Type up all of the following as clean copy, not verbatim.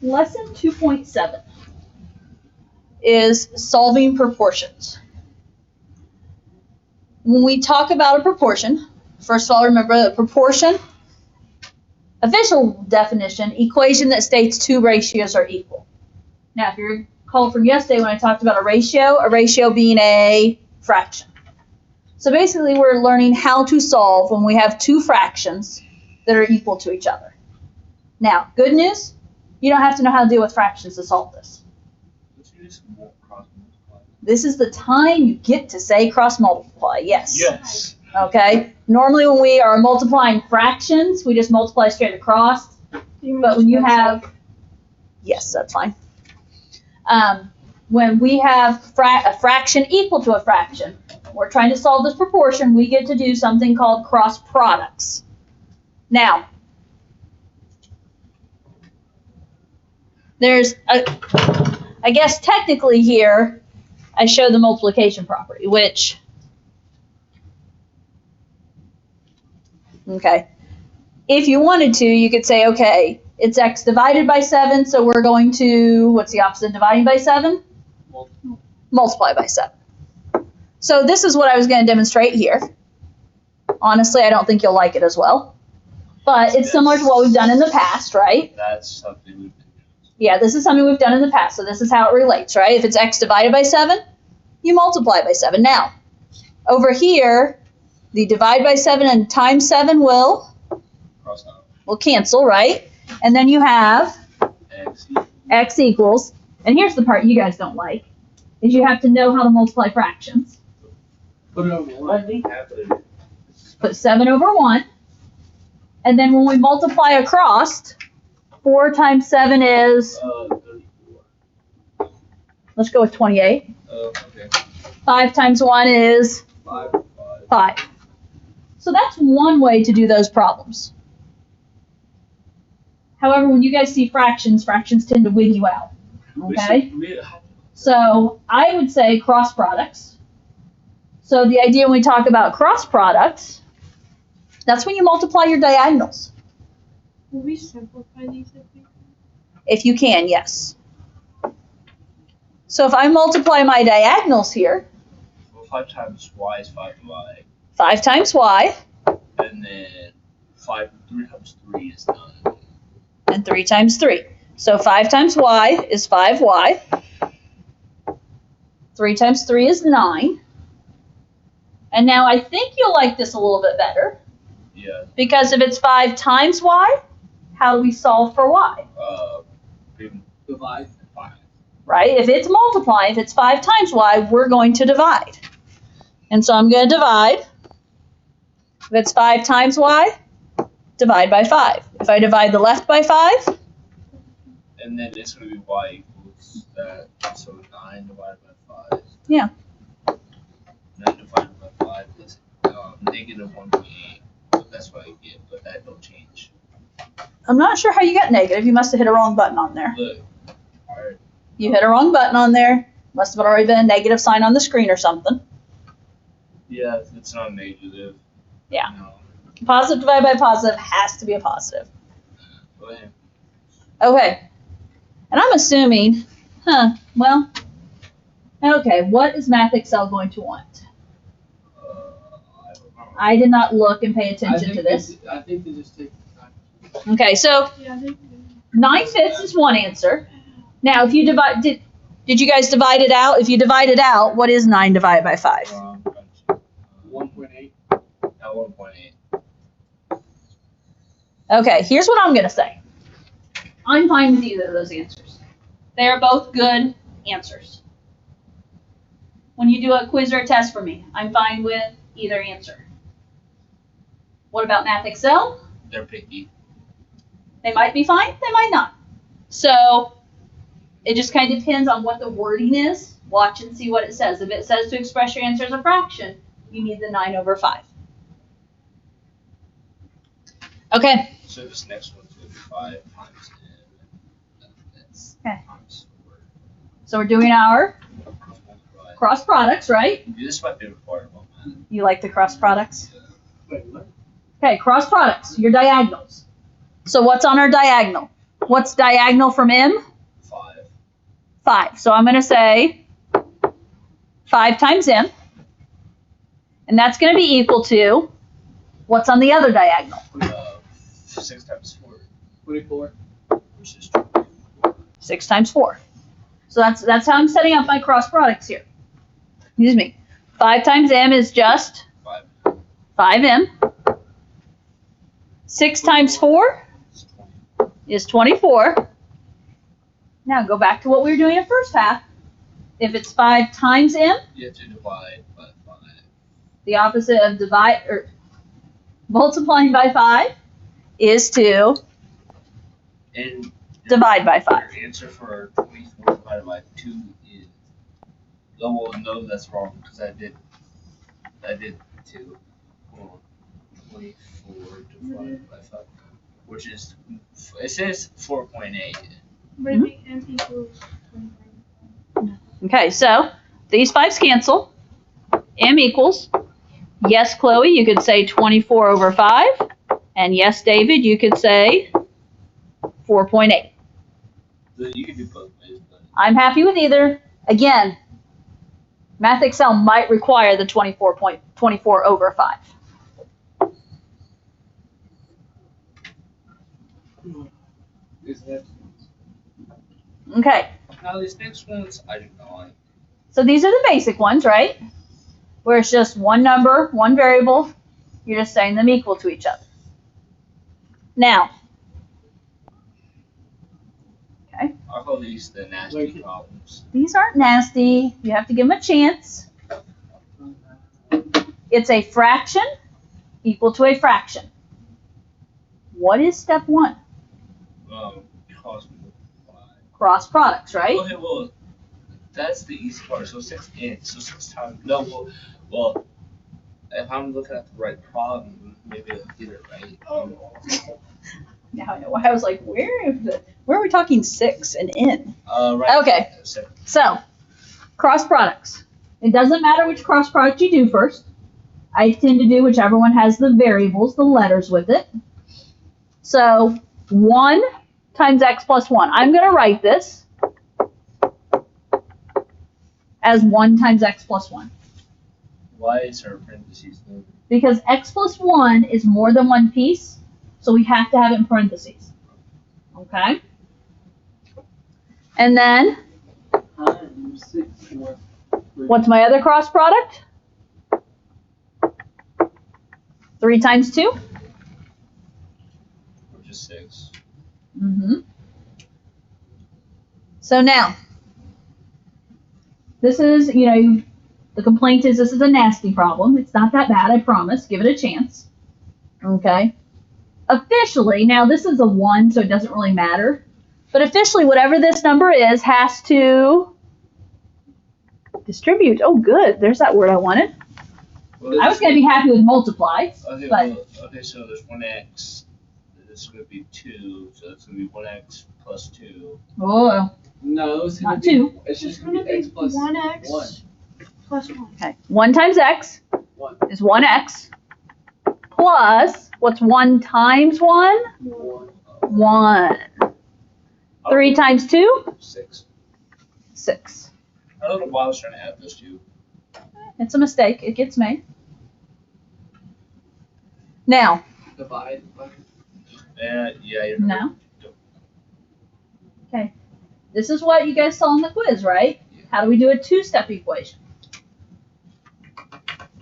Lesson 2.7 is solving proportions. When we talk about a proportion, first of all, remember that proportion, official definition, equation that states two ratios are equal. Now, if you recall from yesterday when I talked about a ratio being a fraction. So basically, we're learning how to solve when we have two fractions that are equal to each other. Now, good news, you don't have to know how to deal with fractions to solve this. This is the time you get to say cross multiply, yes. Yes. Okay? Normally when we are multiplying fractions, we just multiply straight across. But when you have, yes, that's fine. When we have a fraction equal to a fraction, we're trying to solve this proportion, we get to do something called cross products. Now, there's, I guess technically here, I show the multiplication property, which, okay, if you wanted to, you could say, okay, it's x divided by 7, so we're going to, what's the opposite of dividing by 7? Multiply by 7. So this is what I was going to demonstrate here. Honestly, I don't think you'll like it as well. But it's similar to what we've done in the past, right? That's something we've been doing. Yeah, this is something we've done in the past, so this is how it relates, right? If it's x divided by 7, you multiply by 7. Now, over here, the divide by 7 and times 7 will cancel, right? And then you have x equals, and here's the part you guys don't like, is you have to know how to multiply fractions. Put it over 1. Put 7 over 1. And then when we multiply across, 4 times 7 is, 34. let's go with 28. Okay. 5 times 1 is 5. So that's one way to do those problems. However, when you guys see fractions tend to wig you out. Okay? So I would say cross products. So the idea when we talk about cross products, that's when you multiply your diagonals. Will we simplify these? If you can, yes. So if I multiply my diagonals here, Well, 5 times y is 5y. 5 times y, And then 3 times 3 is 9. and 3 times 3. So 5 times y is 5y. 3 times 3 is 9. And now I think you'll like this a little bit better. Yeah. Because if it's 5 times y, how do we solve for y? Divide 5. Right? If it's multiplying, if it's 5 times y, we're going to divide. And so I'm going to divide. If it's 5 times y, divide by 5. If I divide the left by 5, And then it's going to be y equals that. So 9 divided by 5. Yeah. 9 divided by 5 is negative 1.8. So that's what I get, but that don't change. I'm not sure how you got negative. You must have hit a wrong button on there. Look. Alright. You hit a wrong button on there. Must have already been a negative sign on the screen or something. Yeah, it's not negative. Yeah. No. Positive divided by positive has to be a positive. Go ahead. Okay. And I'm assuming, well, okay, what is Math Excel going to want? I don't know. I did not look and pay attention to this. I think they just take Okay, so Yeah, they 9/5 is one answer. Now, if you divide, did you guys divide it out? If you divide it out, what is 9 divided by 5? 1.8. At 1.8. Okay, here's what I'm going to say. I'm fine with either of those answers. They are both good answers. When you do a quiz or a test for me, I'm fine with either answer. What about Math Excel? They're picky. They might be fine, they might not. So it just kind of depends on what the wording is. Watch and see what it says. If it says to express your answer as a fraction, you need the 9 over 5. Okay. So this next one's going to be 5 times 10. That's Okay. times 4. So we're doing our Multiply. cross products, right? This is my favorite part about math. You like the cross products? Wait, what? Okay, cross products, your diagonals. So what's on our diagonal? What's diagonal from M? 5. 5. So I'm going to say 5 times M. And that's going to be equal to what's on the other diagonal? 6 times 4. 24. Which is 2. 6 times 4. So that's how I'm setting up my cross products here. Excuse me. 5 times M is just 5. 5M. 6 times 4 It's 20. is 24. Now go back to what we were doing in first half. If it's 5 times M, You have to divide by 5. the opposite of divide or multiplying by 5 is to And divide by 5. your answer for 24 divided by 2 is. Oh, well, no, that's wrong because I did 2. Hold on. 24 divided by 5. Which is. It says 4.8. But I think M equals 25. Okay, so these 5's cancel. M equals, yes, Chloe, you could say 24 over 5. And yes, David, you could say 4.8. You can do both ways, but. I'm happy with either. Again, Math Excel might require the 24 over 5. Is that Okay, Now, these next ones, I do not like. so these are the basic ones, right? Where it's just one number, one variable. You're just saying them equal to each other. Now, I call these the nasty Like- problems. these aren't nasty. You have to give them a chance. It's a fraction equal to a fraction. What is step 1? Cause 5. Cross products, right? Okay, well, that's the easy part. So 6 in. So 6 times. No, well, if I'm looking at the right problem, maybe I'll get it right. Now I know why I was like, where are we talking 6 and in? Right. Okay. So, So, cross products. It doesn't matter which cross product you do first. I tend to do whichever one has the variables, the letters with it. So, 1 times x plus 1. I'm going to write this as 1 times x plus 1. why is there parentheses there? Because x plus 1 is more than one piece, so we have to have it in parentheses. Okay? And then, times 6 more? what's my other cross product? 3 times 2? Which is 6. Mm-hmm. So now, this is, the complaint is this is a nasty problem. It's not that bad, I promise. Give it a chance. Okay? Officially, now this is a 1, so it doesn't really matter. But officially, whatever this number is has to distribute. Oh, good. There's that word I wanted. Well, I was going to be happy with multiply. Okay, but- well, okay, so there's 1x. This is going to be 2, so it's going to be 1x plus 2. Oh, No, it's Not gonna be, 2. It's It's just gonna be x plus 1x 1. plus 1. okay. 1 times x 1. is 1x plus, what's 1 times 1? 1. 1. 3 times 2? 6. 6. I don't know why I was trying to add those two. It's a mistake. It gets made. Now, Divide. Yeah, you're no. Okay. This is what you guys saw in the quiz, right? How do we do a two-step equation?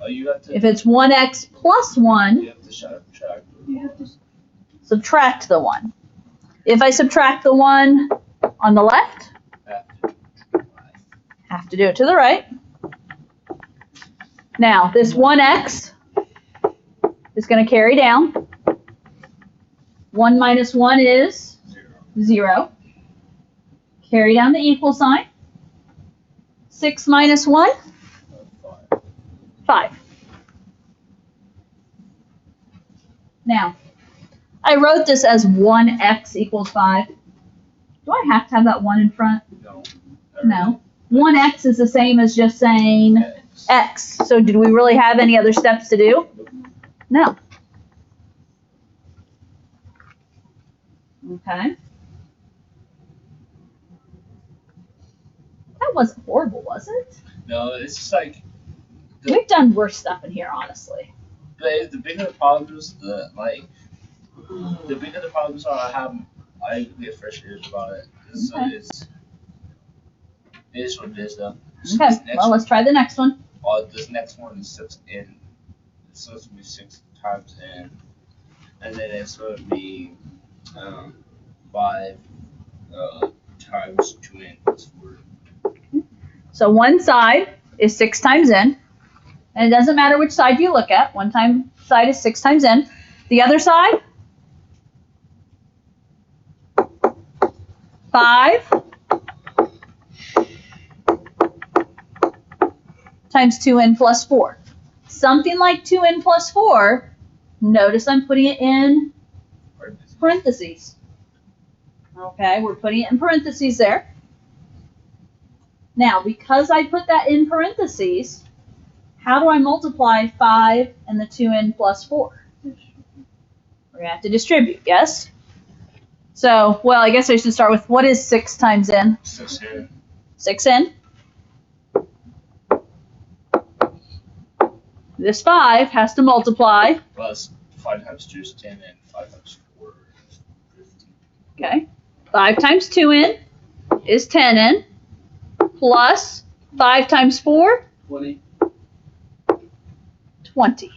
Oh, you have to. If it's 1x plus 1, You have to subtract. You have to subtract the 1. If I subtract the 1 on the left, have to do it to the right. Now, this 1x is going to carry down. 1 minus 1 is 0. Carry down the equal sign. 6 minus 1, 5. Now, I wrote this as 1x equals 5. Do I have to have that 1 in front? No. No. 1x is the same as just saying x. So did we really have any other steps to do? No. Okay. wasn't horrible, was it? No, it's just like We've done worse stuff in here, honestly. the bigger the problems, the bigger the problems are. I get frustrated about it. Okay. It is what it is, though. Okay, well, let's try the next one. This next one is 6 in. It's supposed to be 6 times in, and then it's going to be 5 times 2 in plus 4. So one side is 6 times in, and it doesn't matter which side you look at. Side is 6 times in. The other side, 5 times 2n plus 4. Something like 2n plus 4, notice I'm putting it in parentheses. Okay, we're putting it in parentheses there. Now, because I put that in parentheses, how do I multiply 5 and the 2n plus 4? We're going to have to distribute, yes? So, well, I guess I should start with what is 6 times n? 6 in. 6n. This 5 has to multiply. Plus 5 times 2 is 10 and 5 times 4 is 15. Okay. 5 times 2n is 10n. Plus 5 times 4? 20. 20.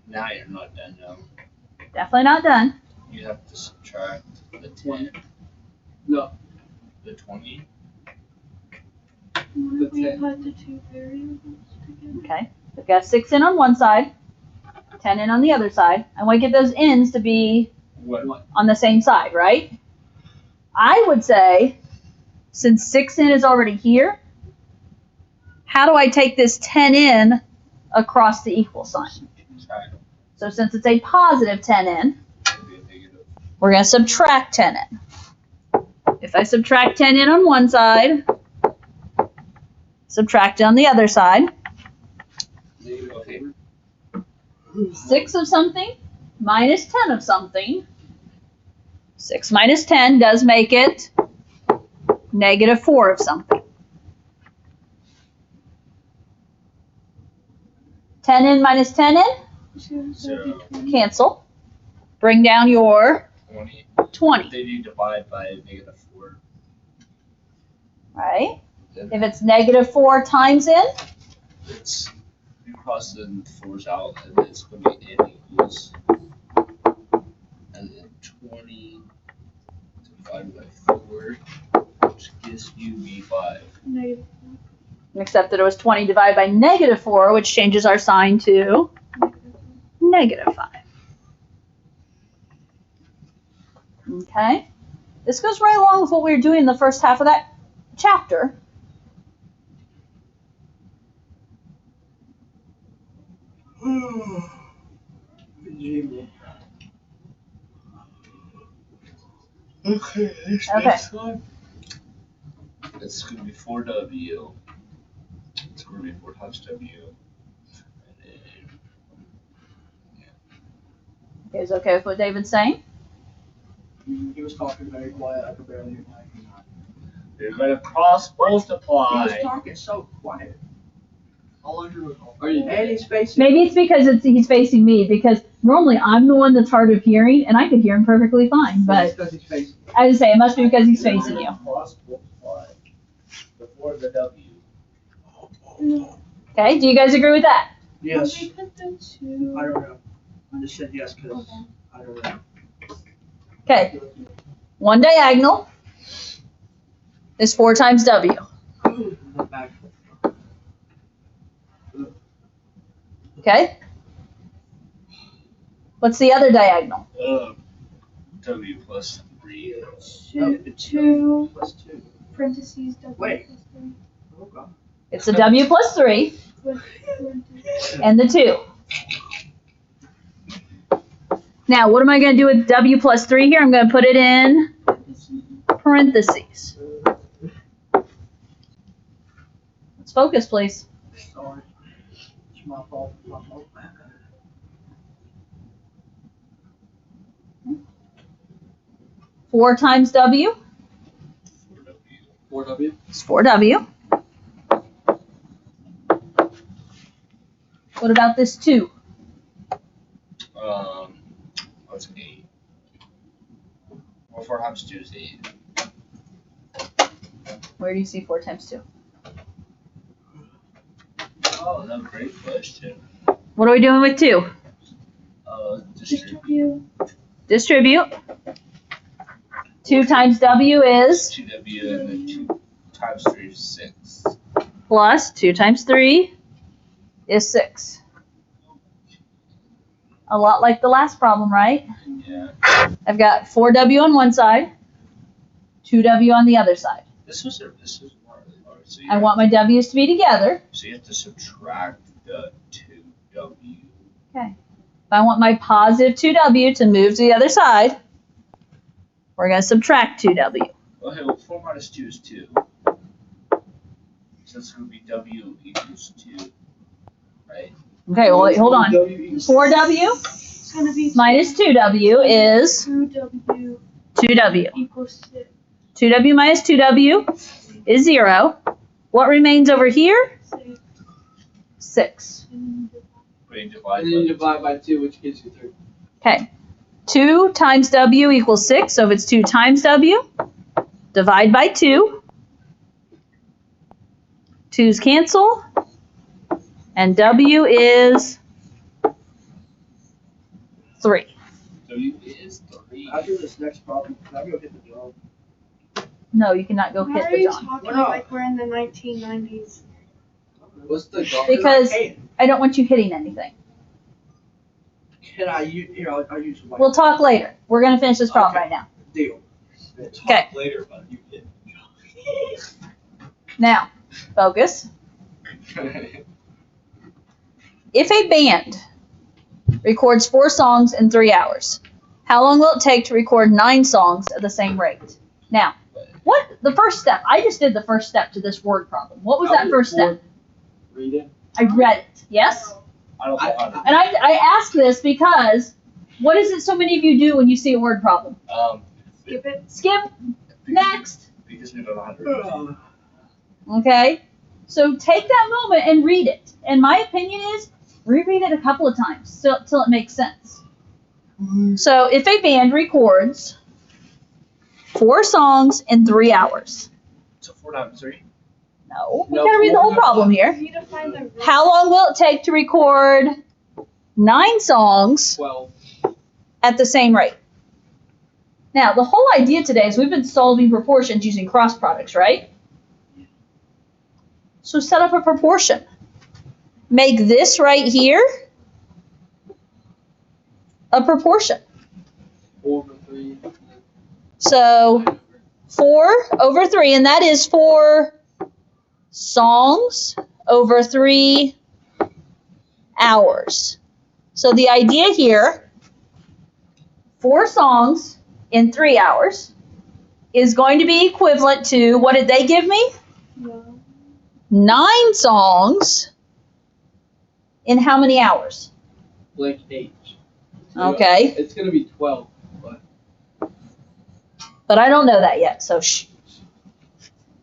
Now you're not done, though. Definitely not done. You have to subtract the 10, No. the 20. What if we The 10. put the two variables together? Okay. We've got 6n on one side, 10n on the other side. I want to get those n's to be What? on the same side, right? I would say, since 6n is already here, how do I take this 10n across the equal sign? Subtract. So since it's a positive 10n, It'll be a negative. we're going to subtract 10n. If I subtract 10n on one side, subtract it on the other side, Okay. 6 of something minus 10 of something. 6 minus 10 does make it negative 4 of something. 10n minus 10n, Zero. cancel. Bring down your 20. 20, Then you divide by negative 4. right? If it's negative 4 times n, It's you cross the 4s out, and then it's going to be n equals, and then 20 divided by 4, which gives you v5. Negative. except that it was 20 divided by negative 4, which changes our sign to negative 5. Okay? This goes right along with what we were doing in the first half of that chapter. Okay, this Okay. next one. It's going to be 4w. It's going to be 4 times w. And then, You guys okay with what David's saying? He was talking very quiet. I could barely hear him. you're going to cross He was multiply. talking so quiet. All I heard was, Are you and he's facing. Maybe it's because he's facing me, because normally I'm the one that's hard of hearing, and I could hear him perfectly fine. But because he's facing. I would say it must be because he's facing you. Cross multiply before the w. Okay, do you guys agree with that? Yes. We put the two. I don't know. I just said yes because Okay. I don't know. Okay, one diagonal is 4 times w. Look back. Okay? What's the other diagonal? W plus 3. Two Plus 2. parentheses double Wait. plus three. Oh God. It's the w plus 3 With parentheses. and the 2. Now, what am I going to do with w plus 3 here? I'm going to put it in parentheses. Let's focus, please. Sorry. It's my fault. My fault. 4 times w It's 4W. What about this 2? What's 8? Well, 4 times 2 is 8. Where do you see 4 times 2? Oh, that's a great question. What are we doing with 2? Distribute. Distribute. 2 times W is 2W and then 2 times 3 is 6. plus 2 times 3 is 6. A lot like the last problem, right? Yeah. I've got 4W on one side, 2W on the other side. This was not really hard. So I want my W's to be together. So you have to subtract the 2W. Okay. If I want my positive 2W to move to the other side, we're going to subtract 2W. Okay, well 4 minus 2 is 2. So it's going to be W equals 2. Right? Okay, well, wait, hold on. 4W It's gonna be minus 2W is 2W 2W. equals 6. 2W minus 2W is 0. What remains over here? 6. 6. Wait, divide And then you by divide by 2, which gives you 3. Okay. 2 times W equals 6. So if it's 2 times W, divide by 2. 2's cancel. And W is 3. W is 3. After this next problem, can I go hit the drum? No, you cannot go Why hit are the you John. talking Why not? like we're in the 1990s? What's the dog? Because I I don't want you hitting anything. can I use here? I'll use my We'll talk later. We're going to finish this problem Okay. right now. deal. Okay. Later, but you hit. Now, focus. If a band records 4 songs in 3 hours, how long will it take to record 9 songs at the same rate? Now, what the first step? I just did the first step to this word problem. What was that first step? Read it. I read it. Yes? I don't know how to. And I ask this because what is it so many of you do when you see a word problem? Skip it. Skip. Next. Because we don't know how to read. Okay? So take that moment and read it. And my opinion is reread it a couple of times till it makes sense. So if a band records 4 songs in 3 hours. So 4 times 3. No, we No, gotta read the whole 4 problem You here. need to find the How long will it take to record 9 songs 12. at the same rate? Now, the whole idea today is we've been solving proportions using cross products, right? So set up a proportion. Make this right here a proportion. 4 over 3. So 4 over 3, and that is 4 songs over 3 hours. So the idea here, 4 songs in 3 hours is going to be equivalent to, what did they give me? No. 9 songs in how many hours? Blank H. Okay, It's going to be 12. but I don't know that yet, so shh.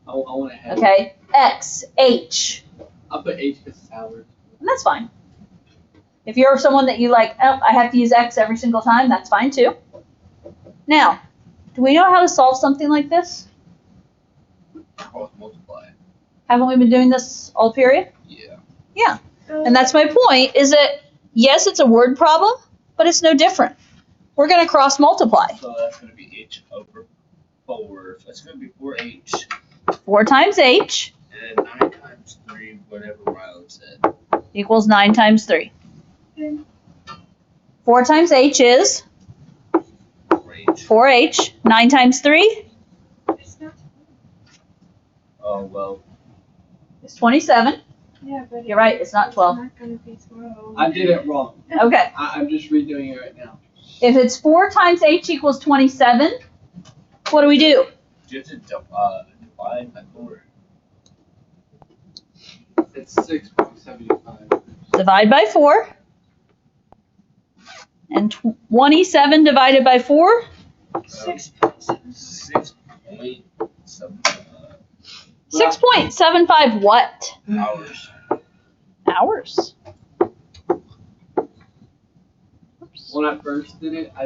I want to have Okay, X, H, I'll put H because it's Howard. and that's fine. If you're someone that you like, oh, I have to use X every single time, that's fine too. Now, do we know how to solve something like this? Cross multiply. Haven't we been doing this all period? Yeah. And that's my point, is that, yes, it's a word problem, but it's no different. We're going to cross multiply. So that's going to be H over 4. That's going to be 4H. 4 times H And then 9 times 3, whatever Riley said. equals 9 times 3. 4 times H is 4H. 4H. 9 times 3 It's not. Oh, well. is 27. Yeah, but You're right, it's not 12. It's not gonna be 12. I did it wrong. Okay. I'm just redoing it right now. If it's 4 times H equals 27, what do we do? Do you have to divide by 4? It's 6.75. Divide by 4. And 27 divided by 4? 6.7. 6.75. 6.75 what? Hours. Hours. Oops. When I first did it, I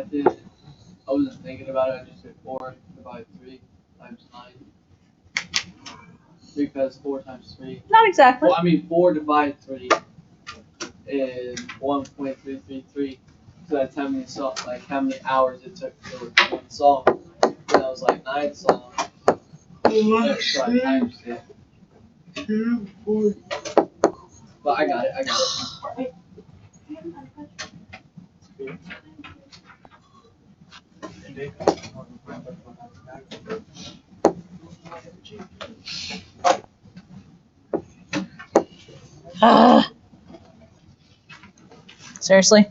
wasn't thinking about it. I just did 4 divided 3 times 9. Because 4 times 3. Not exactly. Well, I mean 4 divided 3 is 1.333. So that's how many how many hours it took for one song. Then I was like 9 songs. So I times it. But I got it. Seriously?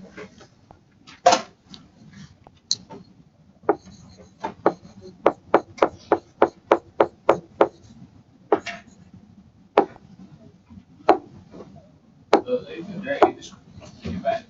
They're English. Get back.